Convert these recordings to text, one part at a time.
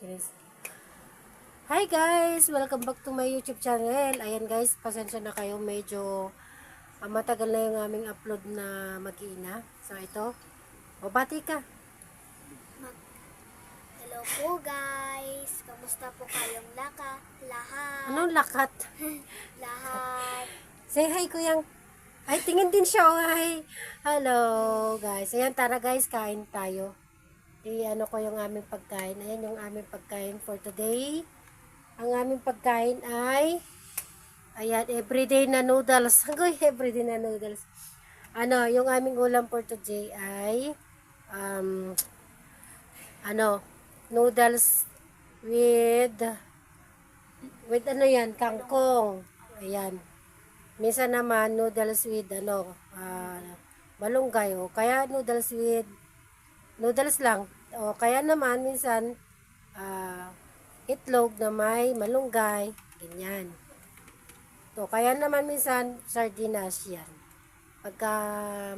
Guys. Hi guys! Welcome back to my YouTube channel. Ayan guys, pasensya na kayo. Medyo matagal na yung aming upload na mag-iina. So ito, babati ka. Hello po guys! Kamusta po kayong lahat? Anong lakat? Lahat. Say hi kuyang. Ay, tingin din siya. Oh, hi. Hello guys. Ayan, tara guys, kain tayo. Ano ko yung aming pagkain. Ayan yung aming pagkain for today. Ang aming pagkain ay ayan, everyday na noodles. Agoy, everyday na noodles. Yung aming ulam for today ay noodles with kangkong. Ayan. Minsan naman noodles with malunggay o kaya noodles lang. O kaya naman minsan itlog na may malunggay, ganyan. To kaya naman minsan sardinas yan. Pagka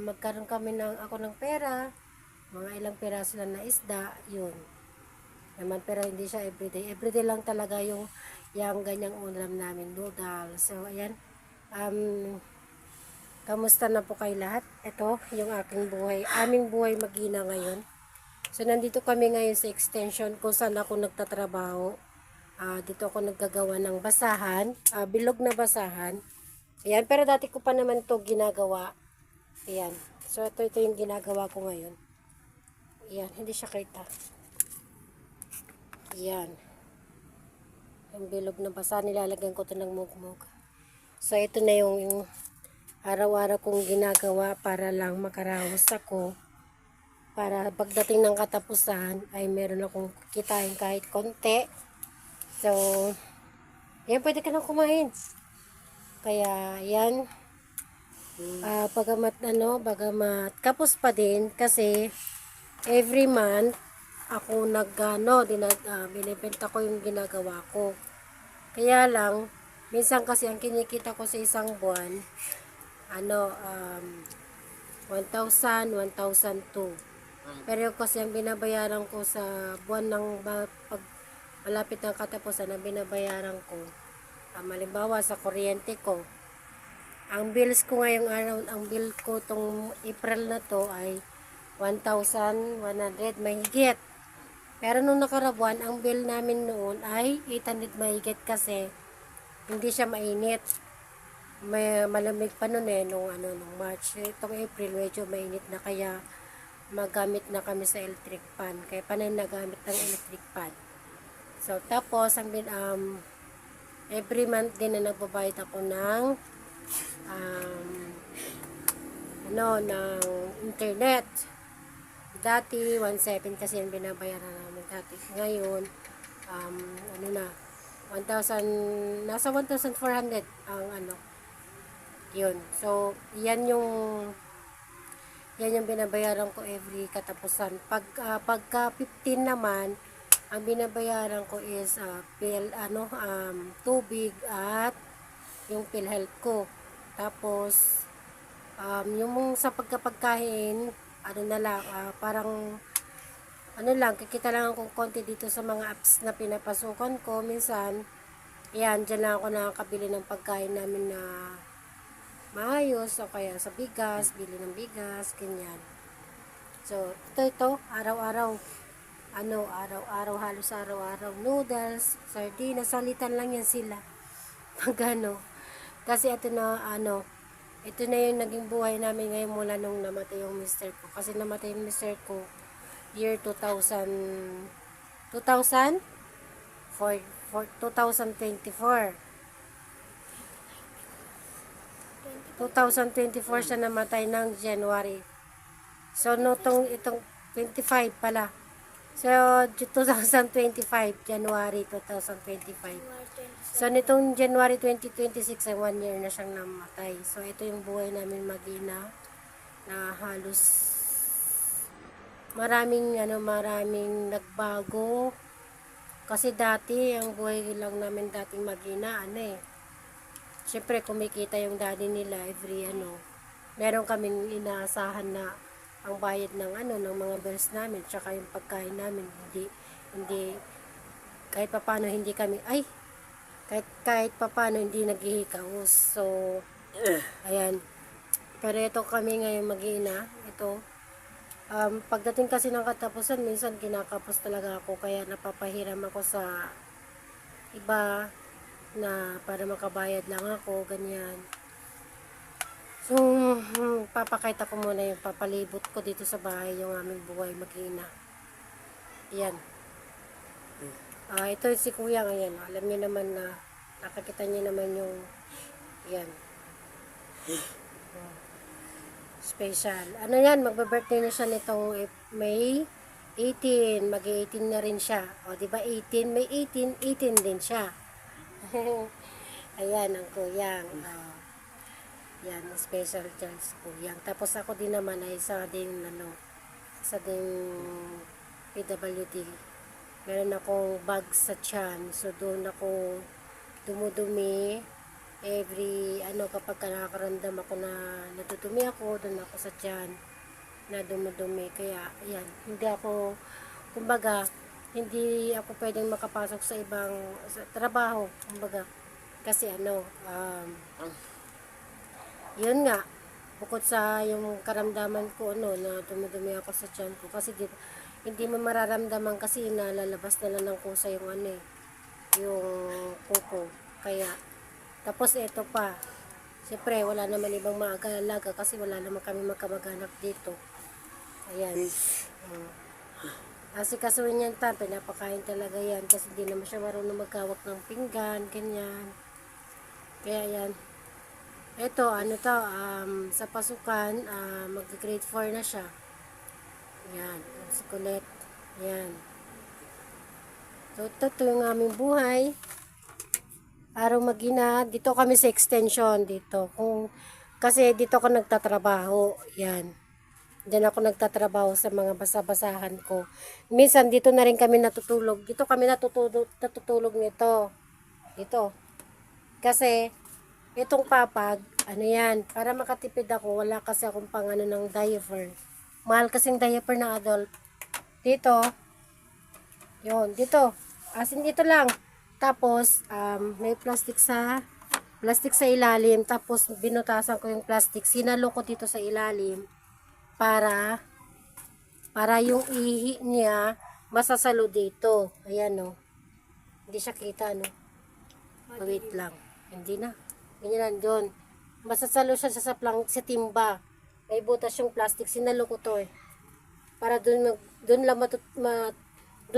magkaroon ako ng pera, mga ilang piraso lang na isda, yun. Naman pero hindi siya everyday. Everyday lang talaga yung ganyang ulam namin, noodles. So ayan. Kamusta na po kayo lahat? Ito yung aking buhay. Aming buhay mag-ina ngayon. So, nandito kami ngayon sa extension kung saan ako nagtatrabaho. Dito ako naggagawa ng basahan, bilog na basahan. Ayan, pero dati ko pa naman to ginagawa. Ayan. So, ito yung ginagawa ko ngayon. Ayan, hindi siya kita. Ayan. Yung bilog na basahan, nilalagyan ko to ng mugmug. So, ito na yung araw-araw kong ginagawa para lang makaraos ako. Para pagdating ng katapusan ay meron akong kitain kahit konti. So, yan, pwede ka nang kumain. Kaya, yan. Bagamat kapos pa din kasi every month ako binibenta ko yung ginagawa ko. Kaya lang, minsan kasi ang kinikita ko sa isang buwan, 1,000, 1,002. Pero kasi ang binabayaran ko sa buwan ng pag malapit ng katapusan, ang binabayaran ko, malimbawa sa kuryente ko, ang bills ko ngayong araw, ang bill ko tong April na to ay 1,100 mahigit. Pero nung nakarabuan, ang bill namin noon ay 800 mahigit kasi hindi siya mainit. Malamig pa noon nung March. Itong April medyo mainit na kaya magamit na kami sa electric fan. Kaya panay nagamit ng electric fan. So, tapos, every month din na nagbabayad ako ng ng internet. Dati, 1,700 kasi yung binabayaran namin dati. Ngayon, 1,000, nasa 1,400 ang yun. So, yan yung binabayaran ko every katapusan. Pagka 15 naman, ang binabayaran ko is tubig at yung PhilHealth ko. Tapos yung sa pagkapagkain, parang kikita lang akong konti dito sa mga apps na pinapasukan ko. Minsan, yan, dyan lang ako nakakabili ng pagkain namin na maayos o kaya sa bigas, bili ng bigas, ganyan. So, ito, araw-araw, halos araw-araw, noodles, sardinas, salitan lang yan sila. Kasi ito na yung naging buhay namin ngayon mula nung namatay yung mister ko. Kasi namatay yung mister ko, year 2024. 2024 siya namatay ng January. So, itong 25 pala. So, 2025, January 2025. So, nitong January 2026, ay 1 year na siyang namatay. So, ito yung buhay namin mag-ina na halos maraming nagbago. Kasi dati, ang buhay lang namin dating mag-ina, Siyempre, kumikita yung daddy nila meron kaming inaasahan na ang bayad ng ng mga bills namin, tsaka yung pagkain namin, hindi kahit papaano hindi kami, kahit papaano hindi naghihikaos. So, ayan. Pero ito kami ngayon mag-iina. Ito. Pagdating kasi ng katapusan, minsan kinakapos talaga ako. Kaya napapahiram ako sa iba na para makabayad lang ako. Ganyan. So, papakita ko muna yung papalibot ko dito sa bahay, yung aming buhay mag-iina. Yan. Ito si kuya ngayon. Alam niyo naman na nakakita niyo naman yung yan. Special. Ano yan? Magbe-birthday na siya nitong May 18. Mag-18 na rin siya. O, di ba 18? May 18, 18 din siya. Ayan, ang kuyang. Yan, special Charles kuyang. Tapos ako din naman ay isa din PWD. Meron akong bag sa tiyan. So, doon ako dumudumi. Kapag nakakaramdam ako na natutumi ako, doon ako sa tiyan na dumudumi. Kaya, ayan, hindi ako pwedeng makapasok sa sa trabaho. Kumbaga, kasi yun nga, bukod sa yung karamdaman ko, na dumudumi ako sa tiyan ko. Kasi hindi mo mararamdaman kasi nalalabas na lang ng kusa yung yung kuko. Kaya, tapos ito pa, siyempre wala naman ibang maaga-alaga kasi wala naman kami magkamag-anak dito. Ayan. Asikasuhin yan pinapakain talaga yan kasi hindi naman siya marunong magkawak ng pinggan, ganyan. Kaya yan. Ito, sa pasukan, mag-grade 4 na siya. Yan, si Colette. Yan. So, ito yung aming buhay. Araw mag-ina, dito kami sa extension dito. Kasi dito ako nagtatrabaho. Yan. Diyan ako nagtatrabaho sa mga basa-basahan ko. Minsan dito na rin kami natutulog. Dito kami natutulog nito. Dito. Kasi itong papag, yan, para makatipid ako, wala kasi akong ng diaper. Mahal kasing diaper ng adult. Dito. Yun, dito. Asin dito lang. Tapos, may plastic sa ilalim. Tapos, binutasan ko yung plastic. Sinalo ko dito sa ilalim para yung ihi niya masasalo dito. Ayan, no. Hindi siya kita, no. Wait lang. Hindi na. Ganyan lang doon. Masasalo siya sa timba. May butas yung plastic. Sinalo ko to, para doon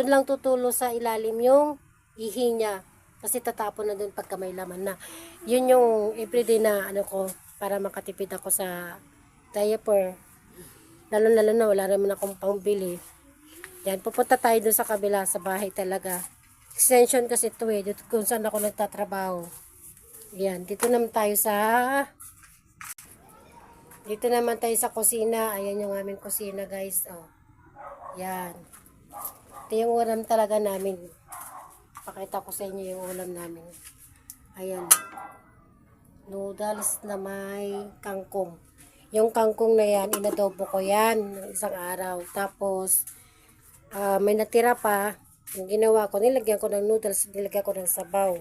lang tutulo sa ilalim yung ihi niya. Kasi tatapon na doon pagka may laman na. Yun yung everyday na para makatipid ako sa diaper. Lalo na wala naman akong pangbili. Yan, pupunta tayo doon sa kabila sa bahay talaga. Extension kasi ito dito kung saan ako nagtatrabaho. Yan, dito naman tayo sa kusina. Ayan yung aming kusina, guys. Oh. Yan. Ito yung ulam talaga namin. Pakita ko sa inyo yung ulam namin. Ayan. Noodles na may kangkong. Yung kangkong na yan, inadobo ko yan ng isang araw. Tapos, may natira pa. Yung ginawa ko, nilagyan ko ng noodles, nilagyan ko ng sabaw.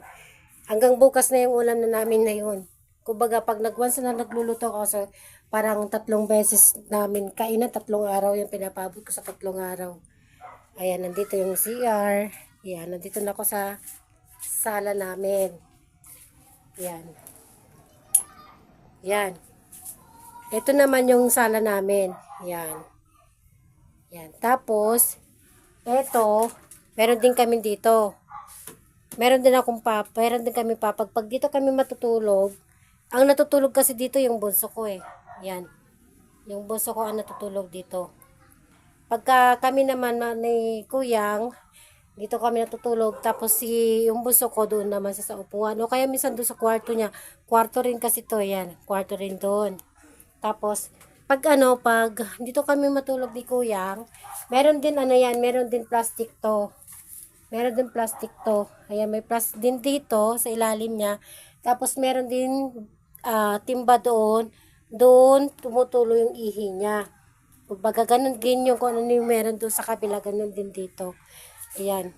Hanggang bukas na yung ulam na namin na yun. Kumbaga, pag once na nagluluto ako, so, parang 3 beses namin kainan, 3 araw yung pinapabot ko sa 3 araw. Ayan, nandito yung CR. Yan, nandito na ako sa sala namin. Yan. Yan. Ito naman yung sala namin. Yan. Yan. Tapos, ito, meron din kami dito. Meron din kami papag. Pag dito kami matutulog, ang natutulog kasi dito yung bunso ko Yan. Yung bunso ko ang natutulog dito. Pagka kami naman ni Kuyang, dito kami natutulog. Tapos yung bunso ko doon naman sa upuan. O kaya minsan doon sa kwarto niya. Kwarto rin kasi to, yan. Kwarto rin doon. Tapos, pag dito kami matulog ni Kuyang, meron din meron din plastic to. Meron din plastic to. Ayan, may plastic din dito sa ilalim niya. Tapos meron din timba doon. Doon tumutulo yung ihi niya. Kumbaga ganun din yung kung ano yung meron doon sa kabila, ganun din dito. Ayan.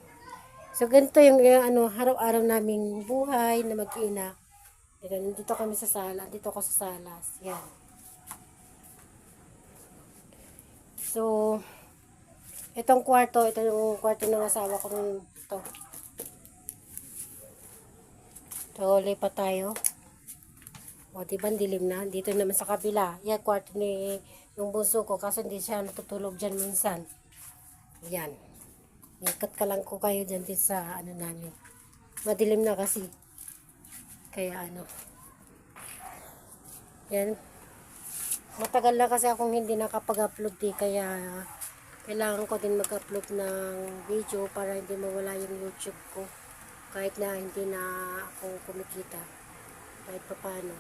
So, ganito yung ano, araw-araw naming buhay na mag-ina. Dito kami sa sala. Dito ako sa salas. Yan. So, itong kwarto, ito yung kwarto ng asawa ko nung ito. So, lipat tayo. O, diba, dilim na. Dito naman sa kabila. Yan, kwarto ni yung bunso ko. Kaso hindi siya natutulog dyan minsan. Yan. Ikat ka lang ko kayo dyan din sa ano namin. Madilim na kasi. Kaya ano. Yan. Matagal na kasi akong hindi nakapag-upload kaya kailangan ko din mag-upload ng video para hindi mawala yung YouTube ko. Kahit na hindi na ako kumikita. Kahit pa paano.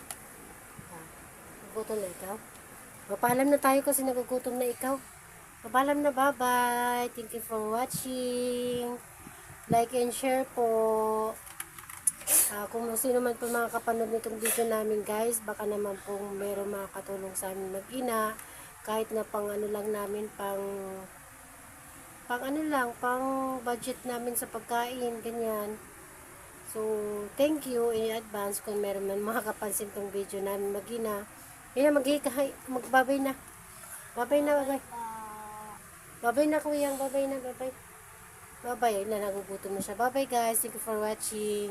Nagugutom na ikaw? Mapaalam na tayo kasi nagugutom na ikaw. Paalam na, bye-bye. Thank you for watching. Like and share po. Kung sino man po mga kapanood nitong video namin guys, baka naman po meron makakatulong sa amin mag-ina. Kahit na pang ano lang namin, pang budget namin sa pagkain, ganyan. So, thank you in advance kung meron man makakapansin tong video namin mag-ina. Magbabay na. Babay na, babay. Babay na kuya, babay na, babay. Babay, na nagugutom na siya. Babay guys, thank you for watching.